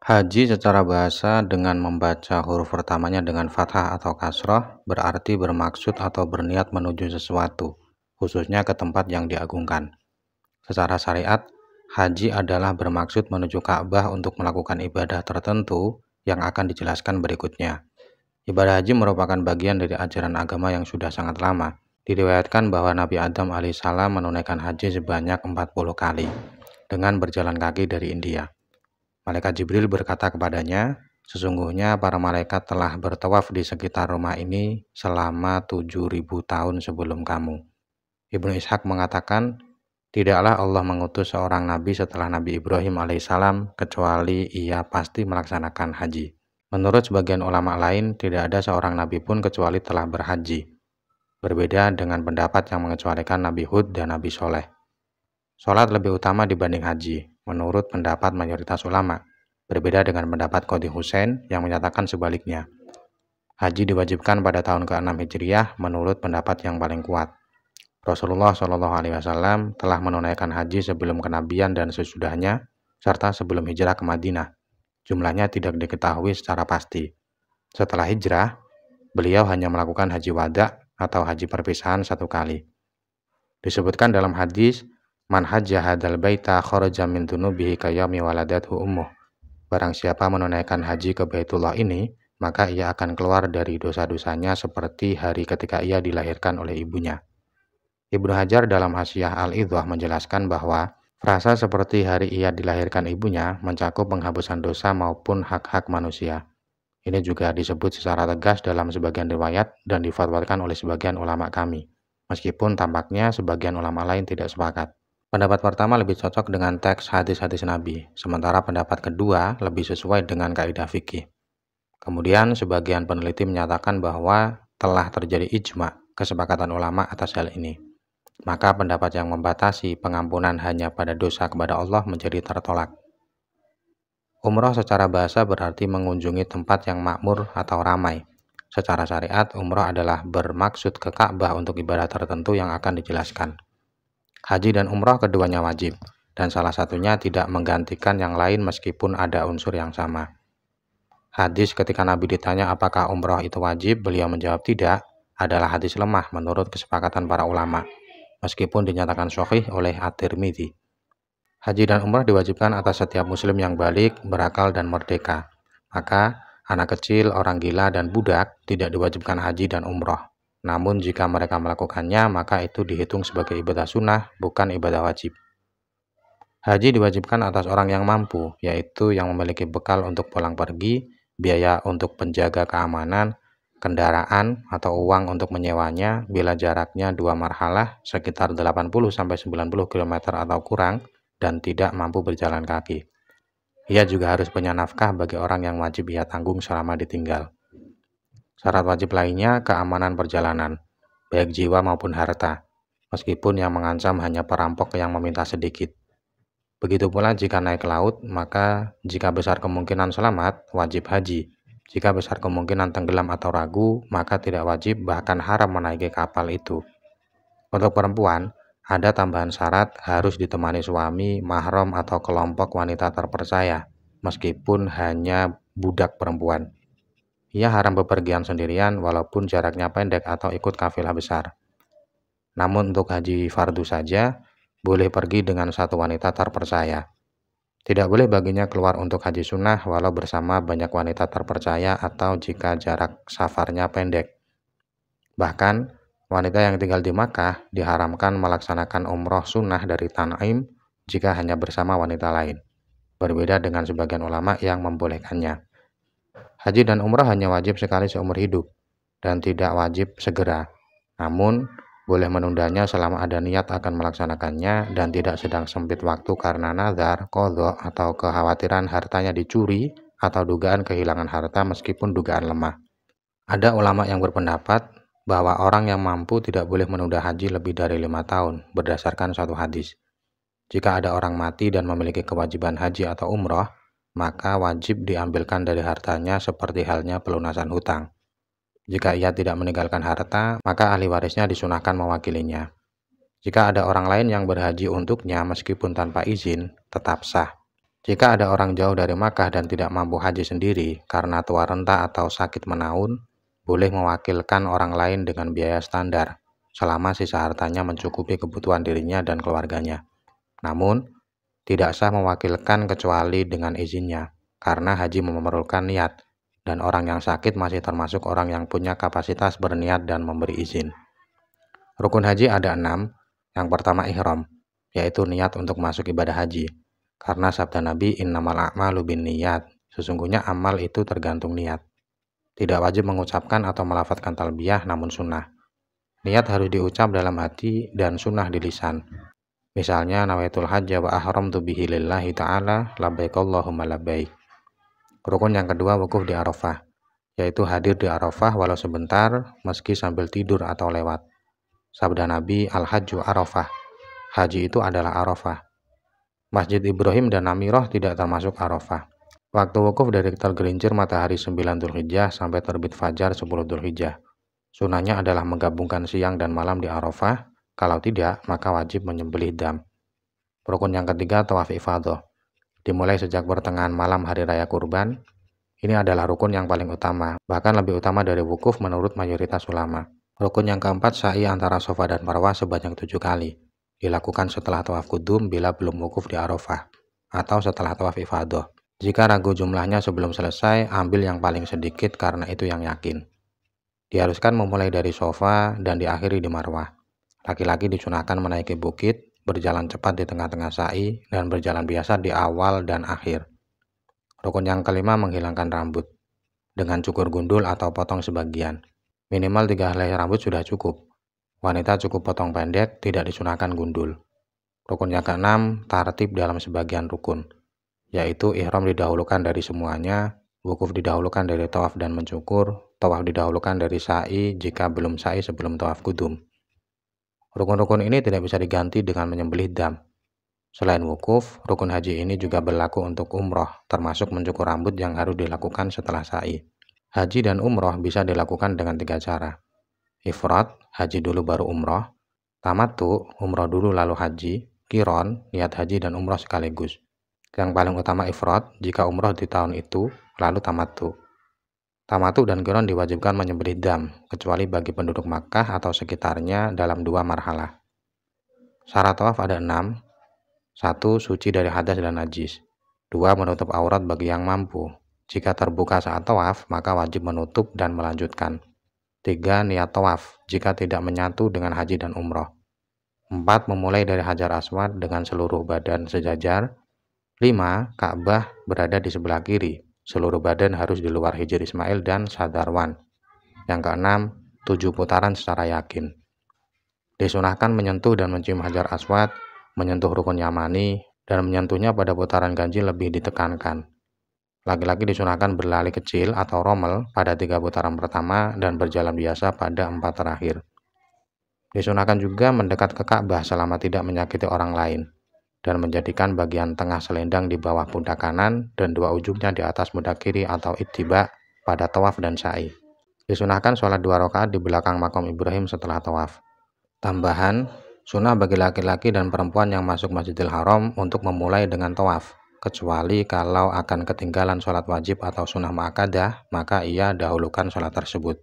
Haji secara bahasa dengan membaca huruf pertamanya dengan fathah atau kasroh berarti bermaksud atau berniat menuju sesuatu, khususnya ke tempat yang diagungkan. Secara syariat, haji adalah bermaksud menuju Ka'bah untuk melakukan ibadah tertentu yang akan dijelaskan berikutnya. Ibadah haji merupakan bagian dari ajaran agama yang sudah sangat lama. Diriwayatkan bahwa Nabi Adam alaihissalam menunaikan haji sebanyak 40 kali dengan berjalan kaki dari India. Malaikat Jibril berkata kepadanya, "Sesungguhnya para malaikat telah bertawaf di sekitar rumah ini selama 7.000 tahun sebelum kamu." Ibnu Ishaq mengatakan, tidaklah Allah mengutus seorang nabi setelah Nabi Ibrahim alaihissalam kecuali ia pasti melaksanakan haji. Menurut sebagian ulama lain, tidak ada seorang nabi pun kecuali telah berhaji. Berbeda dengan pendapat yang mengecualikan Nabi Hud dan Nabi Soleh. Sholat lebih utama dibanding haji, menurut pendapat mayoritas ulama. Berbeda dengan pendapat Qadhi Husain yang menyatakan sebaliknya. Haji diwajibkan pada tahun ke-6 Hijriah menurut pendapat yang paling kuat. Rasulullah SAW telah menunaikan haji sebelum kenabian dan sesudahnya, serta sebelum hijrah ke Madinah. Jumlahnya tidak diketahui secara pasti. Setelah hijrah, beliau hanya melakukan haji wada atau haji perpisahan 1 kali. Disebutkan dalam hadis, "Man hajja hadal baita kharaja min dunubihi kayami waladathu ummuh." Barang siapa menunaikan haji ke Baitullah ini, maka ia akan keluar dari dosa-dosanya seperti hari ketika ia dilahirkan oleh ibunya. Ibnu Hajar dalam Hasyiah Al-Idhah menjelaskan bahwa frasa seperti hari ia dilahirkan ibunya mencakup penghapusan dosa maupun hak-hak manusia. Ini juga disebut secara tegas dalam sebagian riwayat dan difatwakan oleh sebagian ulama kami, meskipun tampaknya sebagian ulama lain tidak sepakat. Pendapat pertama lebih cocok dengan teks hadis-hadis Nabi, sementara pendapat kedua lebih sesuai dengan kaidah fikih. Kemudian sebagian peneliti menyatakan bahwa telah terjadi ijma, kesepakatan ulama atas hal ini. Maka pendapat yang membatasi pengampunan hanya pada dosa kepada Allah menjadi tertolak. Umroh secara bahasa berarti mengunjungi tempat yang makmur atau ramai. Secara syariat, umroh adalah bermaksud ke Ka'bah untuk ibadah tertentu yang akan dijelaskan. Haji dan umroh keduanya wajib, dan salah satunya tidak menggantikan yang lain meskipun ada unsur yang sama. Hadis ketika Nabi ditanya apakah umroh itu wajib, beliau menjawab tidak, adalah hadis lemah menurut kesepakatan para ulama, meskipun dinyatakan sahih oleh At-Tirmidzi. Haji dan umrah diwajibkan atas setiap muslim yang balik, berakal, dan merdeka. Maka, anak kecil, orang gila, dan budak tidak diwajibkan haji dan umroh. Namun jika mereka melakukannya, maka itu dihitung sebagai ibadah sunnah, bukan ibadah wajib. Haji diwajibkan atas orang yang mampu, yaitu yang memiliki bekal untuk pulang pergi, biaya untuk penjaga keamanan, kendaraan atau uang untuk menyewanya bila jaraknya 2 marhalah sekitar 80-90 km atau kurang, dan tidak mampu berjalan kaki. Ia juga harus punya nafkah bagi orang yang wajib ia tanggung selama ditinggal. Syarat wajib lainnya keamanan perjalanan, baik jiwa maupun harta, meskipun yang mengancam hanya perampok yang meminta sedikit. Begitu pula jika naik ke laut, maka jika besar kemungkinan selamat, wajib haji. Jika besar kemungkinan tenggelam atau ragu, maka tidak wajib bahkan haram menaiki kapal itu. Untuk perempuan, ada tambahan syarat harus ditemani suami, mahram atau kelompok wanita terpercaya, meskipun hanya budak perempuan. Ia haram bepergian sendirian walaupun jaraknya pendek atau ikut kafilah besar. Namun untuk haji fardu saja, boleh pergi dengan satu wanita terpercaya. Tidak boleh baginya keluar untuk haji sunnah walau bersama banyak wanita terpercaya atau jika jarak safarnya pendek. Bahkan, wanita yang tinggal di Makkah diharamkan melaksanakan umroh sunnah dari Tan'im jika hanya bersama wanita lain. Berbeda dengan sebagian ulama yang membolehkannya. Haji dan umroh hanya wajib sekali seumur hidup dan tidak wajib segera. Namun, boleh menundanya selama ada niat akan melaksanakannya dan tidak sedang sempit waktu karena nazar, qadha, atau kekhawatiran hartanya dicuri atau dugaan kehilangan harta meskipun dugaan lemah. Ada ulama yang berpendapat bahwa orang yang mampu tidak boleh menunda haji lebih dari 5 tahun berdasarkan satu hadis. Jika ada orang mati dan memiliki kewajiban haji atau umroh, maka wajib diambilkan dari hartanya seperti halnya pelunasan hutang. Jika ia tidak meninggalkan harta, maka ahli warisnya disunahkan mewakilinya. Jika ada orang lain yang berhaji untuknya meskipun tanpa izin, tetap sah. Jika ada orang jauh dari Makkah dan tidak mampu haji sendiri karena tua renta atau sakit menaun, boleh mewakilkan orang lain dengan biaya standar, selama sisa hartanya mencukupi kebutuhan dirinya dan keluarganya. Namun, tidak sah mewakilkan kecuali dengan izinnya, karena haji memerlukan niat, dan orang yang sakit masih termasuk orang yang punya kapasitas berniat dan memberi izin. Rukun haji ada 6. Yang pertama ihram, yaitu niat untuk masuk ibadah haji. Karena sabda Nabi, innamal a'malu binniyat, sesungguhnya amal itu tergantung niat. Tidak wajib mengucapkan atau melafadzkan talbiyah, namun sunnah. Niat harus diucap dalam hati dan sunnah di lisan. Misalnya, nawaitul hajja wa ahramtu bihi lillahi ta'ala, labbaik Allahumma labbaik. Rukun yang kedua wukuf di Arafah, yaitu hadir di Arafah walau sebentar, meski sambil tidur atau lewat. Sabda Nabi, al-hajju Arafah, haji itu adalah Arafah. Masjid Ibrahim dan Amirah tidak termasuk Arafah. Waktu wukuf dari tergelincir matahari 9 Dzulhijjah sampai terbit fajar 10 Dzulhijjah. Sunahnya adalah menggabungkan siang dan malam di Arafah. Kalau tidak, maka wajib menyembelih dam. Rukun yang ketiga tawaf ifadah. Dimulai sejak pertengahan malam hari raya kurban. Ini adalah rukun yang paling utama, bahkan lebih utama dari wukuf menurut mayoritas ulama. Rukun yang keempat sa'i antara Safa dan Marwah sebanyak 7 kali. Dilakukan setelah tawaf kudum bila belum wukuf di Arafah, atau setelah tawaf ifadah. Jika ragu jumlahnya sebelum selesai, ambil yang paling sedikit karena itu yang yakin. Diharuskan memulai dari Safa dan diakhiri di Marwah. Laki-laki disunahkan menaiki bukit, berjalan cepat di tengah-tengah sa'i, dan berjalan biasa di awal dan akhir. Rukun yang kelima menghilangkan rambut, dengan cukur gundul atau potong sebagian. Minimal 3 helai rambut sudah cukup. Wanita cukup potong pendek, tidak disunahkan gundul. Rukun yang keenam, tartib dalam sebagian rukun, yaitu ihram didahulukan dari semuanya, wukuf didahulukan dari tawaf dan mencukur, tawaf didahulukan dari sa'i jika belum sa'i sebelum tawaf kudum. Rukun-rukun ini tidak bisa diganti dengan menyembelih dam. Selain wukuf, rukun haji ini juga berlaku untuk umroh, termasuk mencukur rambut yang harus dilakukan setelah sa'i. Haji dan umroh bisa dilakukan dengan 3 cara. Ifrad, haji dulu baru umroh. Tamattu, umroh dulu lalu haji. Qiron, niat haji dan umroh sekaligus. Yang paling utama ifrad, jika umroh di tahun itu, lalu tamattu. Tamattu dan qiron diwajibkan menyembelih dam, kecuali bagi penduduk Makkah atau sekitarnya dalam 2 marhalah. Syarat tawaf ada 6. 1. Suci dari hadas dan najis. 2. Menutup aurat bagi yang mampu. Jika terbuka saat tawaf, maka wajib menutup dan melanjutkan. 3. Niat tawaf, jika tidak menyatu dengan haji dan umroh. 4. Memulai dari Hajar Aswad dengan seluruh badan sejajar. 5. Ka'bah berada di sebelah kiri, seluruh badan harus di luar Hijr Ismail dan Sadarwan. Yang keenam, 7 putaran secara yakin. Disunahkan menyentuh dan mencium Hajar Aswad, menyentuh rukun Yamani, dan menyentuhnya pada putaran ganjil lebih ditekankan. Laki-laki disunahkan berlari kecil atau rommel pada 3 putaran pertama dan berjalan biasa pada 4 terakhir. Disunahkan juga mendekat ke Ka'bah selama tidak menyakiti orang lain, dan menjadikan bagian tengah selendang di bawah pundak kanan dan 2 ujungnya di atas pundak kiri atau ittiba pada tawaf dan sa'i. Disunahkan sholat 2 rakaat di belakang makam Ibrahim setelah tawaf. Tambahan, sunnah bagi laki-laki dan perempuan yang masuk Masjidil Haram untuk memulai dengan tawaf. Kecuali kalau akan ketinggalan sholat wajib atau sunnah muakkadah, maka ia dahulukan sholat tersebut.